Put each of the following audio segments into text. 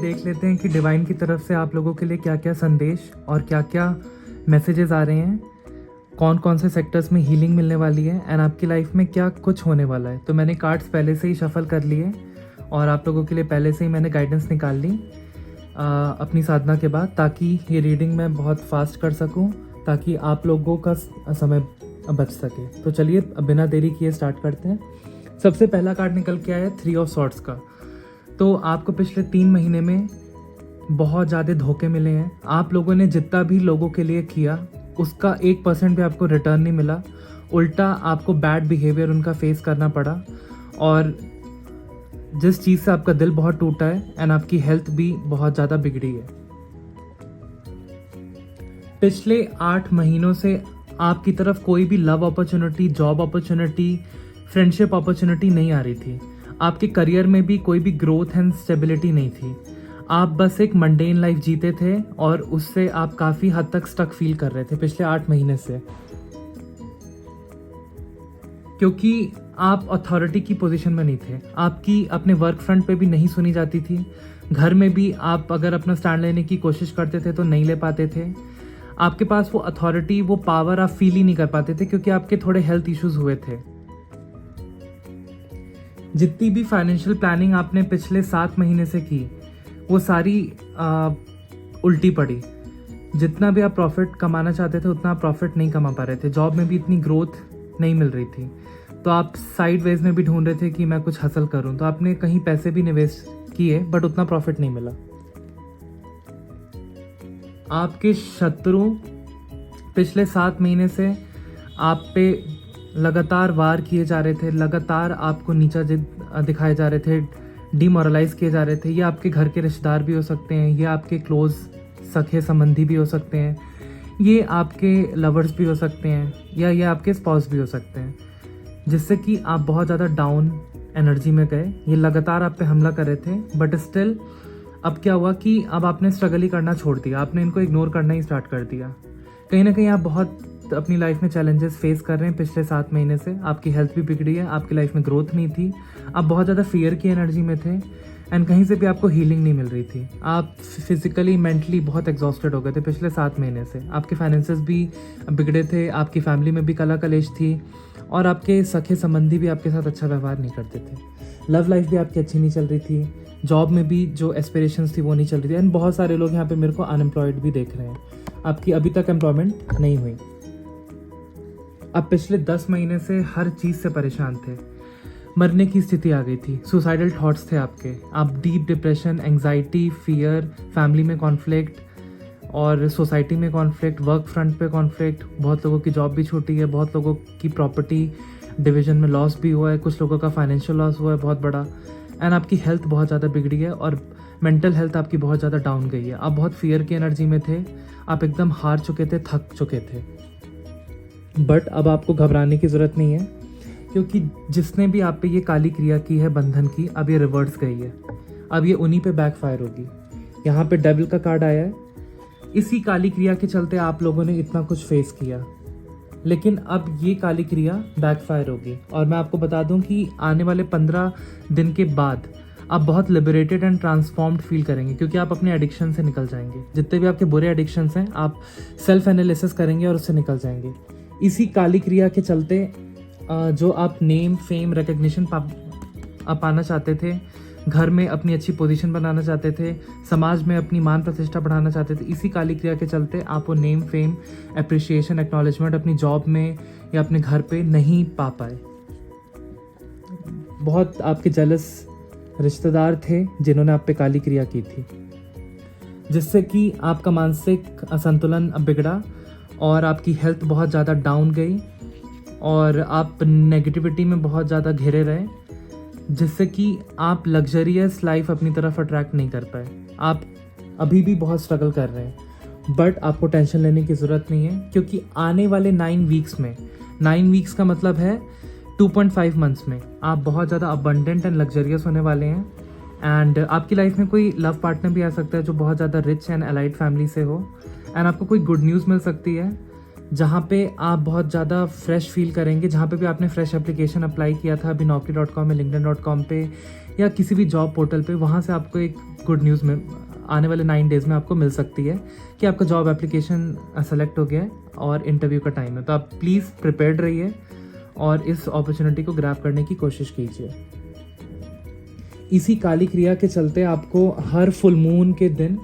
देख लेते हैं कि डिवाइन की तरफ से आप लोगों के लिए क्या क्या संदेश और क्या क्या मैसेजेस आ रहे हैं, कौन कौन से सेक्टर्स में हीलिंग मिलने वाली है एंड आपकी लाइफ में क्या कुछ होने वाला है। तो मैंने कार्ड्स पहले से ही शफल कर लिए और आप लोगों के लिए पहले से ही मैंने गाइडेंस निकाल ली अपनी साधना के बाद, ताकि ये रीडिंग मैं बहुत फास्ट कर सकूं, ताकि आप लोगों का समय बच सके। तो चलिए अब बिना देरी किए स्टार्ट करते हैं। सबसे पहला कार्ड निकल के आया है 3 ऑफ सॉर्ड्स का। तो आपको पिछले 3 महीने में बहुत ज़्यादा धोखे मिले हैं। आप लोगों ने जितना भी लोगों के लिए किया उसका 1% भी आपको रिटर्न नहीं मिला, उल्टा आपको बैड बिहेवियर उनका फेस करना पड़ा। और जिस चीज़ से आपका दिल बहुत टूटा है एंड आपकी हेल्थ भी बहुत ज़्यादा बिगड़ी है। पिछले 8 महीनों से आपकी तरफ कोई भी love opportunity, job opportunity, friendship opportunity नहीं आ रही थी। आपके करियर में भी कोई भी ग्रोथ एंड स्टेबिलिटी नहीं थी। आप बस एक मंडेन लाइफ जीते थे और उससे आप काफ़ी हद तक स्टक फील कर रहे थे पिछले 8 महीने से, क्योंकि आप अथॉरिटी की पोजीशन में नहीं थे। आपकी अपने वर्क फ्रंट पे भी नहीं सुनी जाती थी। घर में भी आप अगर अपना स्टैंड लेने की कोशिश करते थे तो नहीं ले पाते थे। आपके पास वो अथॉरिटी, वो पावर आप फील ही नहीं कर पाते थे, क्योंकि आपके थोड़े हेल्थ इश्यूज हुए थे। जितनी भी फाइनेंशियल प्लानिंग आपने पिछले 7 महीने से की वो सारी उल्टी पड़ी। जितना भी आप प्रॉफिट कमाना चाहते थे उतना आप प्रॉफिट नहीं कमा पा रहे थे। जॉब में भी इतनी ग्रोथ नहीं मिल रही थी, तो आप साइड वेज में भी ढूंढ रहे थे कि मैं कुछ हासिल करूं। तो आपने कहीं पैसे भी निवेश किए बट उतना प्रॉफिट नहीं मिला। आपके शत्रु पिछले 7 महीने से आप पे लगातार वार किए जा रहे थे, लगातार आपको नीचा दिखाए जा रहे थे, डिमोरलाइज किए जा रहे थे। ये आपके घर के रिश्तेदार भी हो सकते हैं, ये आपके क्लोज सखे संबंधी भी हो सकते हैं, ये आपके लवर्स भी हो सकते हैं, या ये आपके स्पाउस भी हो सकते हैं, जिससे कि आप बहुत ज़्यादा डाउन एनर्जी में गए। ये लगातार आप पे हमला कर रहे थे, बट स्टिल अब क्या हुआ कि अब आपने स्ट्रगल ही करना छोड़ दिया। आपने इनको इग्नोर करना ही स्टार्ट कर दिया। कहीं ना कहीं आप बहुत अपनी लाइफ में चैलेंजेस फेस कर रहे हैं पिछले 7 महीने से। आपकी हेल्थ भी बिगड़ी है, आपकी लाइफ में ग्रोथ नहीं थी, आप बहुत ज़्यादा फियर की एनर्जी में थे एंड कहीं से भी आपको हीलिंग नहीं मिल रही थी। आप फिजिकली मेंटली बहुत एग्जॉस्टेड हो गए थे पिछले 7 महीने से। आपके फाइनेंसेस भी बिगड़े थे, आपकी फैमिली में भी कला कलेश थी और आपके सखे संबंधी भी आपके साथ अच्छा व्यवहार नहीं करते थे। लव लाइफ भी आपकी अच्छी नहीं चल रही थी, जॉब में भी जो एस्पिरेशंस थी वो नहीं चल रही थी एंड बहुत सारे लोग यहाँ पे मेरे को अनएम्प्लॉयड भी देख रहे हैं। आपकी अभी तक एम्प्लॉयमेंट नहीं हुई। आप पिछले 10 महीने से हर चीज़ से परेशान थे, मरने की स्थिति आ गई थी, सुसाइडल थॉट्स थे आपके। आप deep depression, anxiety, fear, family में कॉन्फ्लिक्ट और सोसाइटी में कॉन्फ्लिक्ट, वर्क फ्रंट पे कॉन्फ्लिक्ट, बहुत लोगों की जॉब भी छूटी है, बहुत लोगों की प्रॉपर्टी डिवीजन में लॉस भी हुआ है, कुछ लोगों का फाइनेंशियल लॉस हुआ है बहुत बड़ा एंड आपकी हेल्थ बहुत ज़्यादा बिगड़ी है और मेंटल हेल्थ आपकी बहुत ज़्यादा डाउन गई है। आप बहुत फियर की एनर्जी में थे, आप एकदम हार चुके थे, थक चुके थे। बट अब आपको घबराने की ज़रूरत नहीं है, क्योंकि जिसने भी आप पे ये काली क्रिया की है बंधन की, अब ये रिवर्स गई है। अब ये उन्हीं पे बैकफायर होगी। यहाँ पे डेविल का कार्ड आया है। इसी काली क्रिया के चलते आप लोगों ने इतना कुछ फेस किया, लेकिन अब ये काली क्रिया बैकफायर होगी। और मैं आपको बता दूं कि आने वाले 15 दिन के बाद आप बहुत लिबरेटेड एंड ट्रांसफॉर्म्ड फील करेंगे, क्योंकि आप अपने एडिक्शन से निकल जाएंगे। जितने भी आपके बुरे एडिक्शंस हैं आप सेल्फ एनालिसिस करेंगे और उससे निकल जाएंगे। इसी काली क्रिया के चलते जो आप नेम, फेम, रिकग्निशन पाना चाहते थे, घर में अपनी अच्छी पोजीशन बनाना चाहते थे, समाज में अपनी मान प्रतिष्ठा बढ़ाना चाहते थे, इसी काली क्रिया के चलते आप वो नेम, फेम, अप्रिसिएशन, एक्नॉलेजमेंट अपनी जॉब में या अपने घर पे नहीं पा पाए। बहुत आपके जेलस रिश्तेदार थे जिन्होंने आप पे काली क्रिया की थी, जिससे कि आपका मानसिक असंतुलन अब बिगड़ा और आपकी हेल्थ बहुत ज़्यादा डाउन गई और आप नेगेटिविटी में बहुत ज़्यादा घिरे रहे, जिससे कि आप लग्जरियस लाइफ अपनी तरफ अट्रैक्ट नहीं कर पाए। आप अभी भी बहुत स्ट्रगल कर रहे हैं, बट आपको टेंशन लेने की ज़रूरत नहीं है, क्योंकि आने वाले 9 वीक्स में, 9 वीक्स का मतलब है 2.5 मंथ्स में आप बहुत ज़्यादा अबंडेंट एंड लग्जरियस होने वाले हैं। एंड आपकी लाइफ में कोई लव पार्टनर भी आ सकता है जो बहुत ज़्यादा रिच एंड एलाइड फैमिली से हो एंड आपको कोई गुड न्यूज़ मिल सकती है जहाँ पे आप बहुत ज़्यादा फ्रेश फील करेंगे। जहाँ पे भी आपने फ्रेश एप्लीकेशन अप्लाई किया था अभी naukri.com या linkedin.com पे या किसी भी जॉब पोर्टल पे, वहाँ से आपको एक गुड न्यूज़ में आने वाले 9 डेज़ में आपको मिल सकती है कि आपका जॉब एप्लीकेशन सेलेक्ट हो गया है और इंटरव्यू का टाइम है। तो आप प्लीज़ प्रिपेयर्ड रहिए और इस अपॉर्चुनिटी को ग्रैब करने की कोशिश कीजिए। इसी काली क्रिया के चलते आपको हर फुल मून के दिन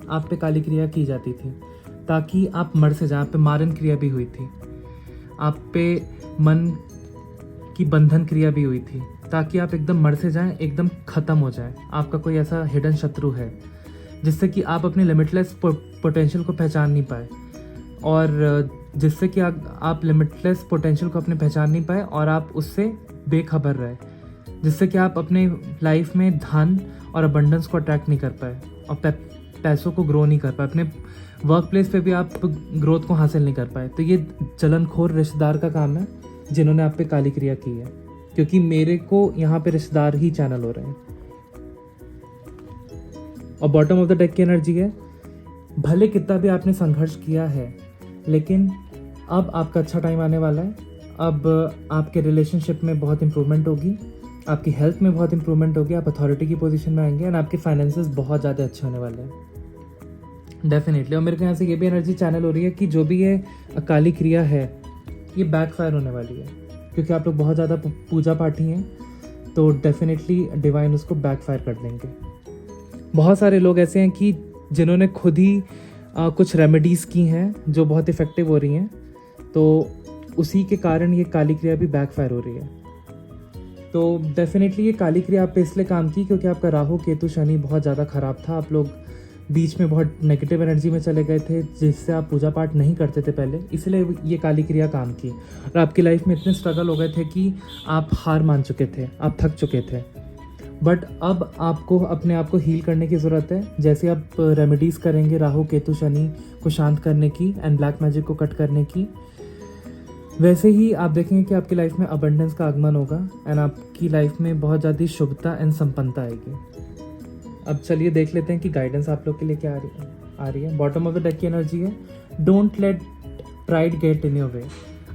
आप पे काली क्रिया की जाती थी ताकि आप मर से जाएं। आप पे मारन क्रिया भी हुई थी, आप पे मन की बंधन क्रिया भी हुई थी ताकि आप एकदम मर से जाएं, एकदम ख़त्म हो जाएं। आपका कोई ऐसा हिडन शत्रु है जिससे कि आप अपनी लिमिटलेस पोटेंशियल को पहचान नहीं पाए और जिससे कि आप लिमिटलेस पोटेंशियल को अपने पहचान नहीं पाए और आप उससे बेखबर रहे, जिससे कि आप अपने लाइफ में धन और अबंडेंस को अट्रैक्ट नहीं कर पाए और पैसों को ग्रो नहीं कर पाए। अपने वर्क प्लेस पे भी आप ग्रोथ को हासिल नहीं कर पाए। तो ये जलनखोर रिश्तेदार का काम है जिन्होंने आप पे काली क्रिया की है, क्योंकि मेरे को यहाँ पे रिश्तेदार ही चैनल हो रहे हैं। और बॉटम ऑफ द डेक की एनर्जी है, भले कितना भी आपने संघर्ष किया है लेकिन अब आपका अच्छा टाइम आने वाला है। अब आपके रिलेशनशिप में बहुत इंप्रूवमेंट होगी, आपकी हेल्थ में बहुत इंप्रूवमेंट होगी, आप अथॉरिटी की पोजीशन में आएंगे एंड आपके फाइनेंसेस बहुत ज़्यादा अच्छे होने वाले हैं डेफिनेटली। और मेरे को यहाँ से ये भी एनर्जी चैनल हो रही है कि जो भी ये काली क्रिया है ये बैकफायर होने वाली है, क्योंकि आप लोग बहुत ज़्यादा पूजा पाठी हैं तो डेफिनेटली डिवाइन उसको बैकफायर कर देंगे। बहुत सारे लोग ऐसे हैं कि जिन्होंने खुद ही कुछ रेमेडीज़ की हैं जो बहुत इफ़ेक्टिव हो रही हैं, तो उसी के कारण ये काली क्रिया भी बैकफायर हो रही है। तो डेफिनेटली ये काली क्रिया आप पे इसलिए काम की क्योंकि आपका राहु केतु शनि बहुत ज़्यादा ख़राब था। आप लोग बीच में बहुत नेगेटिव एनर्जी में चले गए थे जिससे आप पूजा पाठ नहीं करते थे पहले, इसलिए ये काली क्रिया काम की। और आपकी लाइफ में इतने स्ट्रगल हो गए थे कि आप हार मान चुके थे, आप थक चुके थे। बट अब आपको अपने आप को हील करने की ज़रूरत है। जैसे आप रेमेडीज़ करेंगे राहु केतु शनि को शांत करने की एंड ब्लैक मैजिक को कट करने की, वैसे ही आप देखेंगे कि आपकी लाइफ में अबंडेंस का आगमन होगा एंड आपकी लाइफ में बहुत ज़्यादा शुभता एंड संपन्नता आएगी। अब चलिए देख लेते हैं कि गाइडेंस आप लोग के लिए क्या आ रही है। बॉटम ऑफ द डेक की एनर्जी है, don't let pride get in your way.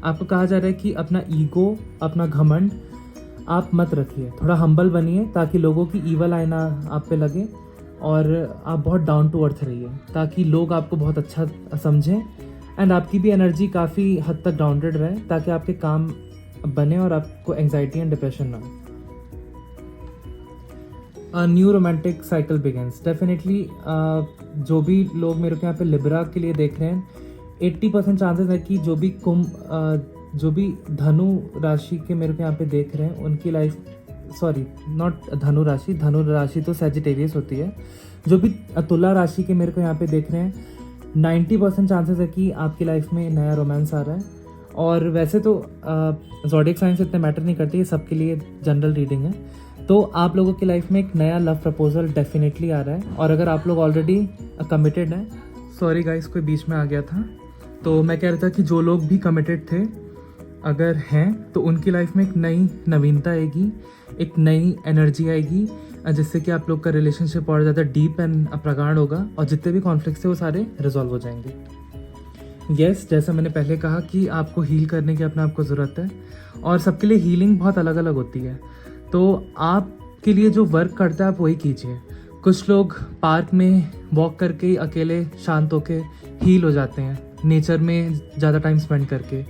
आपको कहा जा रहा है कि अपना ईगो, अपना घमंड आप मत रखिए, थोड़ा हम्बल बनिए ताकि लोगों की ईवल आई ना आप पे लगे और आप बहुत डाउन टू अर्थ रहिए ताकि लोग आपको बहुत अच्छा समझें एंड आपकी भी एनर्जी काफ़ी हद तक ग्राउंडेड रहे ताकि आपके काम बने और आपको एंजाइटी एंड डिप्रेशन ना हो। New romantic cycle begins definitely. जो भी लोग मेरे को यहाँ पे लिब्रा के लिए देख रहे हैं, 80% चांसेस है कि जो भी धनु राशि के मेरे को यहाँ पे देख रहे हैं उनकी लाइफ, सॉरी नॉट धनु राशि तो सैजिटेरियस होती है। जो भी तुला राशि के मेरे को यहाँ पे देख रहे हैं, 90% चांसेस है कि आपकी लाइफ में नया रोमांस आ रहा है। और वैसे तो ज़ोडिएक साइंस इतने मैटर नहीं करती, ये सबके लिए जनरल रीडिंग है। तो आप लोगों की लाइफ में एक नया लव प्रपोजल डेफिनेटली आ रहा है। और अगर आप लोग ऑलरेडी कमिटेड हैं, सॉरी गाइस कोई बीच में आ गया था, तो मैं कह रहा था कि जो लोग भी कमिटेड थे अगर हैं तो उनकी लाइफ में एक नई नवीनता आएगी, एक नई एनर्जी आएगी जिससे कि आप लोग का रिलेशनशिप और ज़्यादा डीप एंड प्रगाढ़ होगा और जितने भी कॉन्फ्लिक्ट्स थे वो सारे रिजॉल्व हो जाएंगे। यस, जैसा मैंने पहले कहा कि आपको हील करने की अपने आप को ज़रूरत है और सबके लिए हीलिंग बहुत अलग अलग होती है। तो आपके लिए जो वर्क करता है आप वही कीजिए। कुछ लोग पार्क में वॉक करके ही अकेले शांत होके हील हो जाते हैं, नेचर में ज़्यादा टाइम स्पेंड करके।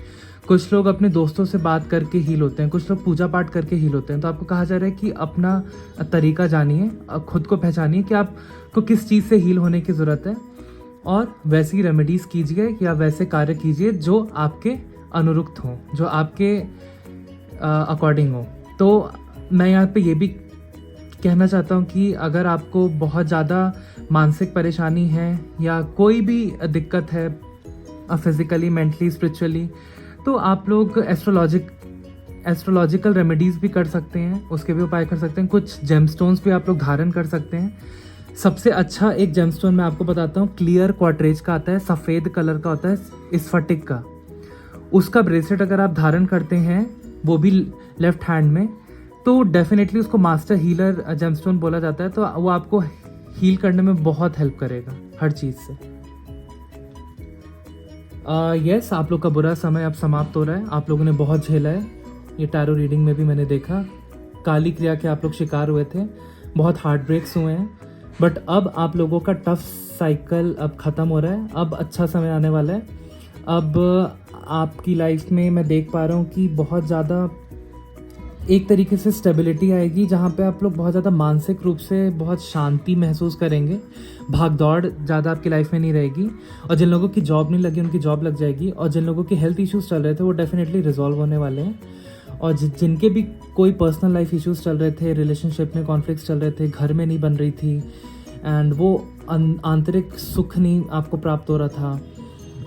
कुछ लोग अपने दोस्तों से बात करके हील होते हैं, कुछ लोग पूजा पाठ करके हील होते हैं। तो आपको कहा जा रहा है कि अपना तरीका जानिए, खुद को पहचानिए कि आपको किस चीज़ से हील होने की ज़रूरत है और वैसी रेमेडीज़ कीजिए या वैसे कार्य कीजिए जो आपके अनुरुक्त हों, जो आपके अकॉर्डिंग हो। तो मैं यहाँ पे ये भी कहना चाहता हूँ कि अगर आपको बहुत ज़्यादा मानसिक परेशानी है या कोई भी दिक्कत है फिज़िकली, मेंटली, स्पिरिचुअली, तो आप लोग एस्ट्रोलॉजिकल रेमेडीज़ भी कर सकते हैं, उसके भी उपाय कर सकते हैं। कुछ जेमस्टोन्स भी आप लोग धारण कर सकते हैं। सबसे अच्छा एक जेमस्टोन मैं आपको बताता हूँ, क्लियर क्वार्ट्रेज का आता है, सफ़ेद कलर का होता है, स्फटिक का। उसका ब्रेसलेट अगर आप धारण करते हैं, वो भी लेफ्ट हैंड में, तो डेफिनेटली उसको मास्टर हीलर जेमस्टोन बोला जाता है। तो वो आपको हील करने में बहुत हेल्प करेगा हर चीज़ से। यस, आप लोग का बुरा समय अब समाप्त हो रहा है। आप लोगों ने बहुत झेला है, ये टैरो रीडिंग में भी मैंने देखा। काली क्रिया के आप लोग शिकार हुए थे, बहुत हार्ट ब्रेक्स हुए हैं, बट अब आप लोगों का टफ साइकिल अब ख़त्म हो रहा है। अब अच्छा समय आने वाला है। अब आपकी लाइफ में मैं देख पा रहा हूँ कि बहुत ज़्यादा एक तरीके से स्टेबिलिटी आएगी, जहाँ पे आप लोग बहुत ज़्यादा मानसिक रूप से बहुत शांति महसूस करेंगे। भाग दौड़ ज़्यादा आपकी लाइफ में नहीं रहेगी, और जिन लोगों की जॉब नहीं लगी उनकी जॉब लग जाएगी, और जिन लोगों के हेल्थ इश्यूज़ चल रहे थे वो डेफिनेटली रिजॉल्व होने वाले हैं। और जिनके भी कोई पर्सनल लाइफ इश्यूज़ चल रहे थे, रिलेशनशिप में कॉन्फ्लिक्ट्स चल रहे थे, घर में नहीं बन रही थी, एंड वो आंतरिक सुख नहीं आपको प्राप्त हो रहा था।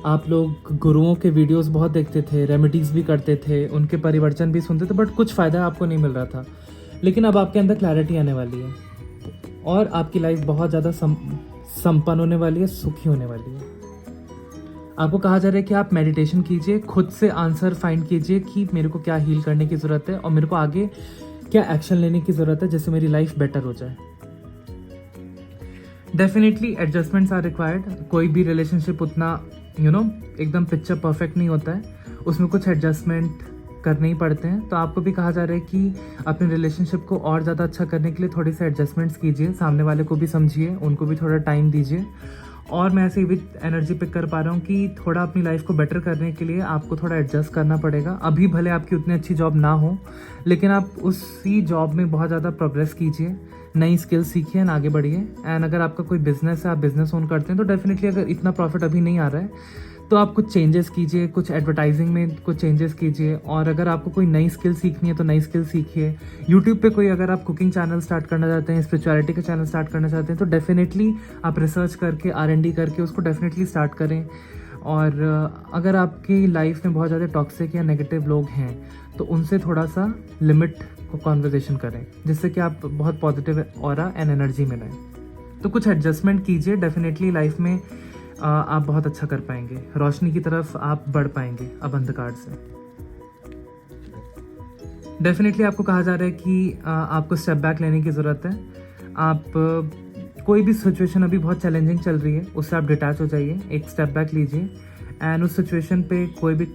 आप लोग गुरुओं के वीडियोस बहुत देखते थे, रेमेडीज़ भी करते थे, उनके परिवर्तन भी सुनते थे, बट कुछ फ़ायदा आपको नहीं मिल रहा था। लेकिन अब आपके अंदर क्लैरिटी आने वाली है, और आपकी लाइफ बहुत ज़्यादा संपन्न होने वाली है, सुखी होने वाली है। आपको कहा जा रहा है कि आप मेडिटेशन कीजिए, खुद से आंसर फाइंड कीजिए कि मेरे को क्या हील करने की ज़रूरत है, और मेरे को आगे क्या एक्शन लेने की ज़रूरत है जिससे मेरी लाइफ बेटर हो जाए। Definitely adjustments are required. कोई भी रिलेशनशिप उतना एकदम पिक्चर परफेक्ट नहीं होता है, उसमें कुछ एडजस्टमेंट करने ही पड़ते हैं। तो आपको भी कहा जा रहा है कि अपने रिलेशनशिप को और ज़्यादा अच्छा करने के लिए थोड़ी सी एडजस्टमेंट्स कीजिए, सामने वाले को भी समझिए, उनको भी थोड़ा टाइम दीजिए। और मैं ऐसे भी एनर्जी पिक कर पा रहा हूँ कि थोड़ा अपनी लाइफ को बेटर करने के लिए आपको थोड़ा एडजस्ट करना पड़ेगा। अभी भले आपकी उतनी अच्छी जॉब ना हो, लेकिन आप उसी जॉब में बहुत ज़्यादा प्रोग्रेस कीजिए, नई स्किल सीखिए एंड आगे बढ़िए। एंड अगर आपका कोई बिजनेस है, आप बिजनेस ओन करते हैं, तो डेफिनेटली अगर इतना प्रॉफिट अभी नहीं आ रहा है तो आप कुछ चेंजेस कीजिए, कुछ एडवर्टाइजिंग में कुछ चेंजेस कीजिए। और अगर आपको कोई नई स्किल सीखनी है तो नई स्किल सीखिए। यूट्यूब पे कोई अगर आप कुकिंग चैनल स्टार्ट करना चाहते हैं, स्पिरिचुअलिटी का चैनल स्टार्ट करना चाहते हैं, तो डेफिनेटली आप रिसर्च करके R&D करके उसको डेफिनेटली स्टार्ट करें। और अगर आपकी लाइफ में बहुत ज़्यादा टॉक्सिक या नेगेटिव लोग हैं तो उनसे थोड़ा सा लिमिट को कॉन्वर्जेशन करें, जिससे कि आप बहुत पॉजिटिव ऑरा एंड एनर्जी में रहें। तो कुछ एडजस्टमेंट कीजिए, डेफिनेटली लाइफ में आप बहुत अच्छा कर पाएंगे, रोशनी की तरफ आप बढ़ पाएंगे अब अंधकार से। डेफिनेटली आपको कहा जा रहा है कि आपको स्टेप बैक लेने की ज़रूरत है। आप कोई भी सिचुएशन अभी बहुत चैलेंजिंग चल रही है, उससे आप डिटैच हो जाइए, एक स्टेप बैक लीजिए, एंड उस सिचुएशन पे कोई भी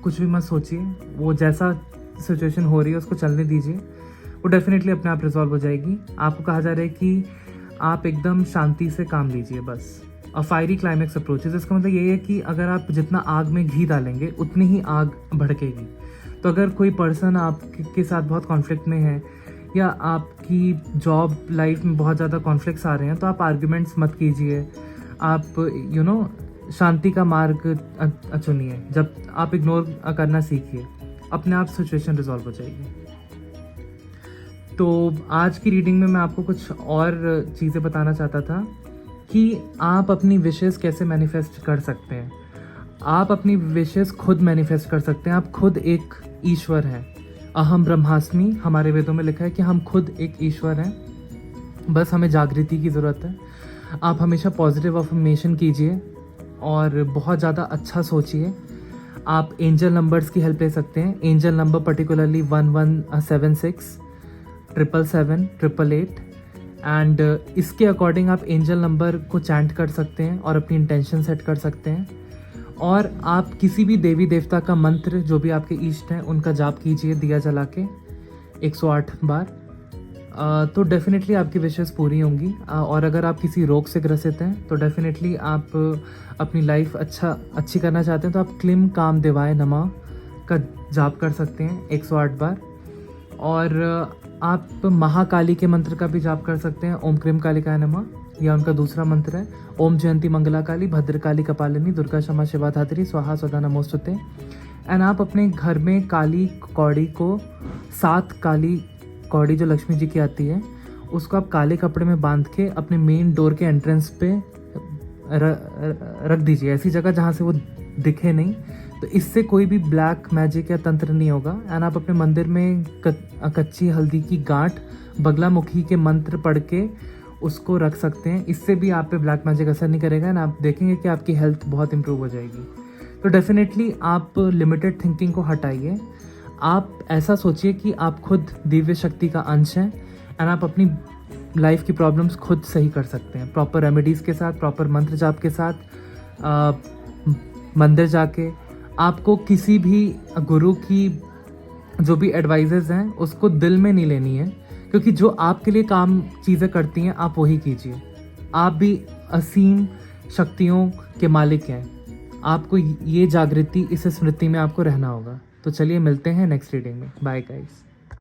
कुछ भी मत सोचिए। वो जैसा सिचुएशन हो रही है उसको चलने दीजिए, वो डेफिनेटली अपने आप रिजॉल्व हो जाएगी। आपको कहा जा रहा है कि आप एकदम शांति से काम लीजिए बस। और फायरी क्लाइमैक्स अप्रोचेस, इसका मतलब ये है कि अगर आप जितना आग में घी डालेंगे उतनी ही आग भड़केगी। तो अगर कोई पर्सन आपके साथ बहुत कॉन्फ्लिक्ट में है, या आपकी जॉब लाइफ में बहुत ज़्यादा कॉन्फ्लिक्ट्स आ रहे हैं, तो आप आर्ग्यूमेंट्स मत कीजिए। आप शांति का मार्ग चुनिए। जब आप इग्नोर करना सीखिए, अपने आप सिचुएशन रिजॉल्व हो जाएगी। तो आज की रीडिंग में मैं आपको कुछ और चीज़ें बताना चाहता था कि आप अपनी विशेस कैसे मैनिफेस्ट कर सकते हैं। आप अपनी विशेस खुद मैनिफेस्ट कर सकते हैं। आप खुद एक ईश्वर हैं। अहम ब्रह्मास्मि, हमारे वेदों में लिखा है कि हम खुद एक ईश्वर हैं, बस हमें जागृति की ज़रूरत है। आप हमेशा पॉजिटिव अफर्मेशन कीजिए और बहुत ज़्यादा अच्छा सोचिए। आप एंजल नंबर्स की हेल्प ले सकते हैं। एंजल नंबर पर्टिकुलरली 1176, 777, 888, एंड इसके अकॉर्डिंग आप एंजल नंबर को चैंट कर सकते हैं और अपनी इंटेंशन सेट कर सकते हैं। और आप किसी भी देवी देवता का मंत्र, जो भी आपके इष्ट हैं, उनका जाप कीजिए दिया जला के 108 बार। तो डेफिनेटली आपकी विशेस पूरी होंगी। और अगर आप किसी रोग से ग्रसित हैं तो डेफिनेटली आप अपनी लाइफ अच्छी करना चाहते हैं, तो आप क्लीम काम देवाय नमः का जाप कर सकते हैं 108 बार। और आप महाकाली के मंत्र का भी जाप कर सकते हैं, ओम क्रीम कालिकाय नमः, या उनका दूसरा मंत्र है ओम जयंती मंगला काली भद्रकाली कपालिनी दुर्गा क्षमा शिवा धात्री स्वाहा स्वधा नमोस्तुते। एंड आप अपने घर में काली कौड़ी को, 7 काली कौड़ी जो लक्ष्मी जी की आती है, उसको आप काले कपड़े में बांध के अपने मेन डोर के एंट्रेंस पे रख दीजिए, ऐसी जगह जहाँ से वो दिखे नहीं। तो इससे कोई भी ब्लैक मैजिक या तंत्र नहीं होगा। एंड आप अपने मंदिर में कच्ची हल्दी की गांठ बगलामुखी के मंत्र पढ़ के उसको रख सकते हैं। इससे भी आप पे ब्लैक मैजिक असर नहीं करेगा, एंड आप देखेंगे कि आपकी हेल्थ बहुत इंप्रूव हो जाएगी। तो डेफिनेटली आप लिमिटेड थिंकिंग को हटाइए। आप ऐसा सोचिए कि आप खुद दिव्य शक्ति का अंश हैं, एंड आप अपनी लाइफ की प्रॉब्लम्स खुद सही कर सकते हैं, प्रॉपर रेमेडीज़ के साथ, प्रॉपर मंत्र जाप के साथ, मंदिर जाके आपको किसी भी गुरु की जो भी एडवाइजेज हैं उसको दिल में नहीं लेनी है, क्योंकि जो आपके लिए काम चीज़ें करती हैं आप वही कीजिए। आप भी असीम शक्तियों के मालिक हैं। आपको ये जागृति, इस स्मृति में आपको रहना होगा। तो चलिए मिलते हैं नेक्स्ट रीडिंग में। Bye guys.